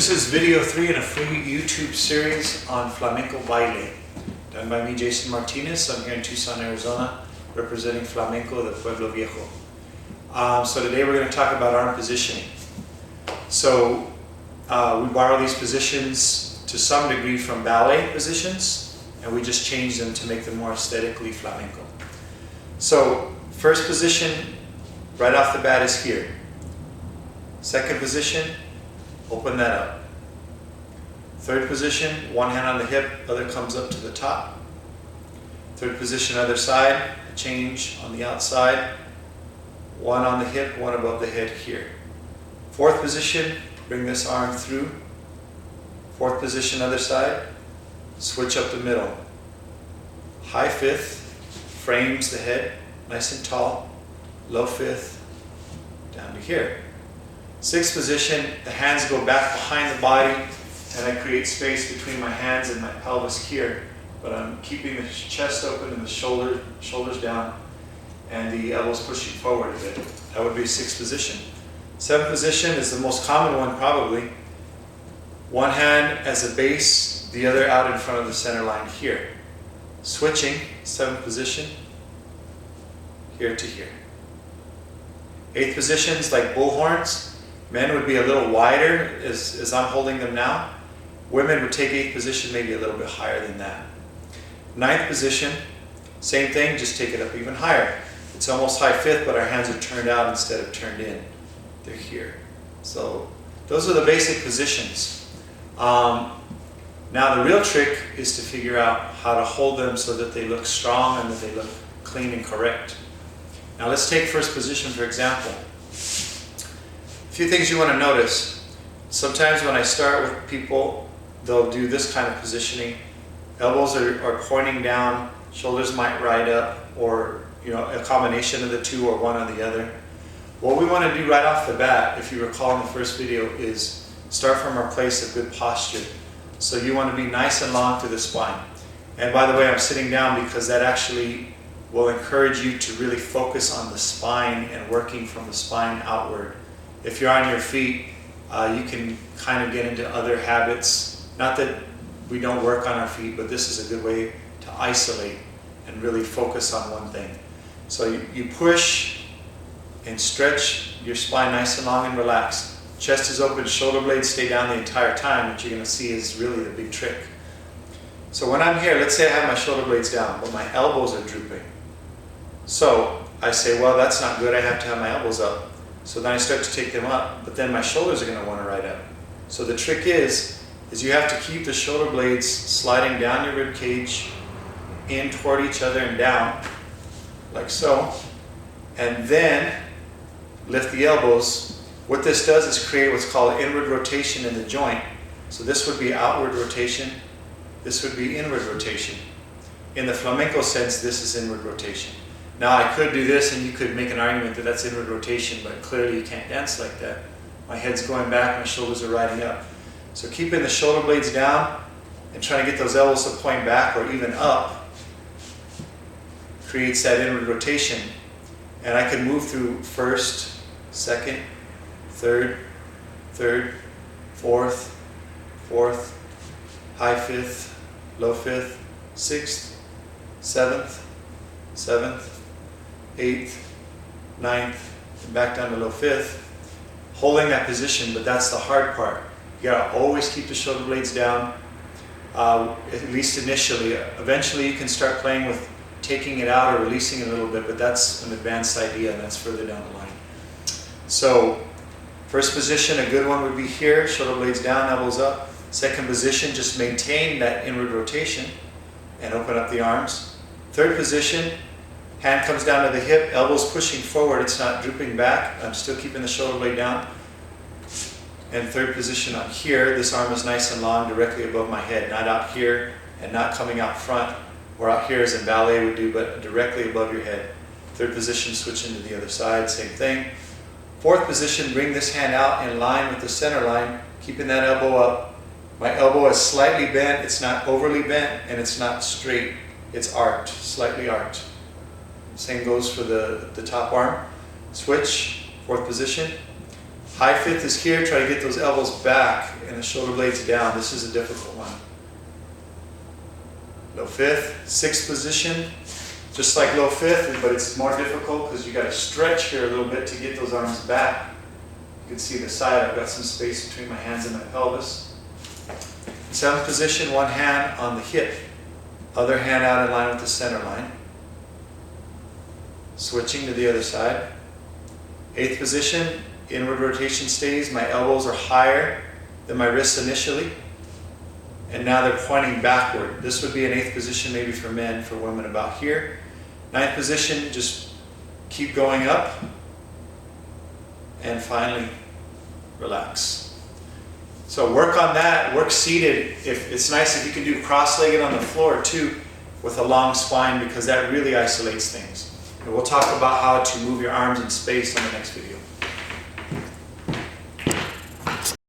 This is video 3 in a free YouTube series on Flamenco Baile, done by me, Jason Martinez. I'm here in Tucson, Arizona, representing Flamenco, the Pueblo Viejo. So today we're going to talk about arm positioning. So we borrow these positions to some degree from ballet positions, and we just change them to make them more aesthetically flamenco. So first position, right off the bat, is here. Second position, open that up. Third position, one hand on the hip, other comes up to the top. Third position, other side, change on the outside. One on the hip, one above the head here. Fourth position, bring this arm through. Fourth position, other side, switch up the middle. High fifth, frames the head, nice and tall. Low fifth, down to here. Sixth position, the hands go back behind the body, and I create space between my hands and my pelvis here, but I'm keeping the chest open and the shoulders down, and the elbows pushing forward a bit. That would be sixth position. Seventh position is the most common one probably. One hand as a base, the other out in front of the center line here. Switching, seventh position, here to here. Eighth positions like bullhorns. Men would be a little wider as I'm holding them now. Women would take eighth position maybe a little bit higher than that. Ninth position, same thing, just take it up even higher. It's almost high fifth, but our hands are turned out instead of turned in. They're here. So those are the basic positions. Now the real trick is to figure out how to hold them so that they look strong and that they look clean and correct. Now let's take first position for example. A few things you want to notice. Sometimes when I start with people, they'll do this kind of positioning. Elbows are pointing down, shoulders might ride up, or a combination of the two or one or the other. What we want to do right off the bat, if you recall in the first video, is start from our place of good posture. So you want to be nice and long through the spine. And by the way, I'm sitting down because that actually will encourage you to really focus on the spine and working from the spine outward. If you're on your feet, you can kind of get into other habits. Not that we don't work on our feet, but this is a good way to isolate and really focus on one thing. So you push and stretch your spine nice and long and relaxed. Chest is open, shoulder blades stay down the entire time, which you're going to see is really the big trick. So when I'm here, let's say I have my shoulder blades down, but my elbows are drooping. So I say, well, that's not good, I have to have my elbows up. So then I start to take them up, but then my shoulders are going to want to ride up. So the trick is you have to keep the shoulder blades sliding down your rib cage, in toward each other and down, like so, and then lift the elbows. What this does is create what's called inward rotation in the joint. So this would be outward rotation, this would be inward rotation. In the flamenco sense, this is inward rotation. Now I could do this and you could make an argument that that's inward rotation, but clearly you can't dance like that. My head's going back, my shoulders are riding up. So keeping the shoulder blades down and trying to get those elbows to point back or even up creates that inward rotation. And I can move through first, second, third, fourth, high fifth, low fifth, sixth, seventh, eighth, ninth, and back down to low fifth, holding that position, but that's the hard part. You gotta always keep the shoulder blades down, at least initially. Eventually you can start playing with taking it out or releasing it a little bit, but that's an advanced idea and that's further down the line. So first position, a good one would be here, shoulder blades down, elbows up. Second position, just maintain that inward rotation and open up the arms. Third position, hand comes down to the hip, elbows pushing forward, it's not drooping back. I'm still keeping the shoulder blade down. And third position on here, this arm is nice and long directly above my head, not out here and not coming out front, or out here as in ballet would do, but directly above your head. Third position, switching to the other side, same thing. Fourth position, bring this hand out in line with the center line, keeping that elbow up. My elbow is slightly bent, it's not overly bent, and it's not straight, it's arched, slightly arched. Same goes for the top arm. Switch, fourth position. High fifth is here. Try to get those elbows back and the shoulder blades down. This is a difficult one. Low fifth, sixth position. Just like low fifth, but it's more difficult because you got to stretch here a little bit to get those arms back. You can see the side. I've got some space between my hands and my pelvis. Seventh position, one hand on the hip, other hand out in line with the center line. Switching to the other side. Eighth position, inward rotation stays. My elbows are higher than my wrists initially. And now they're pointing backward. This would be an eighth position maybe for men, for women about here. Ninth position, just keep going up. And finally, relax. So work on that, work seated. If it's nice if you can do cross-legged on the floor too with a long spine, because that really isolates things. And we'll talk about how to move your arms in space on the next video.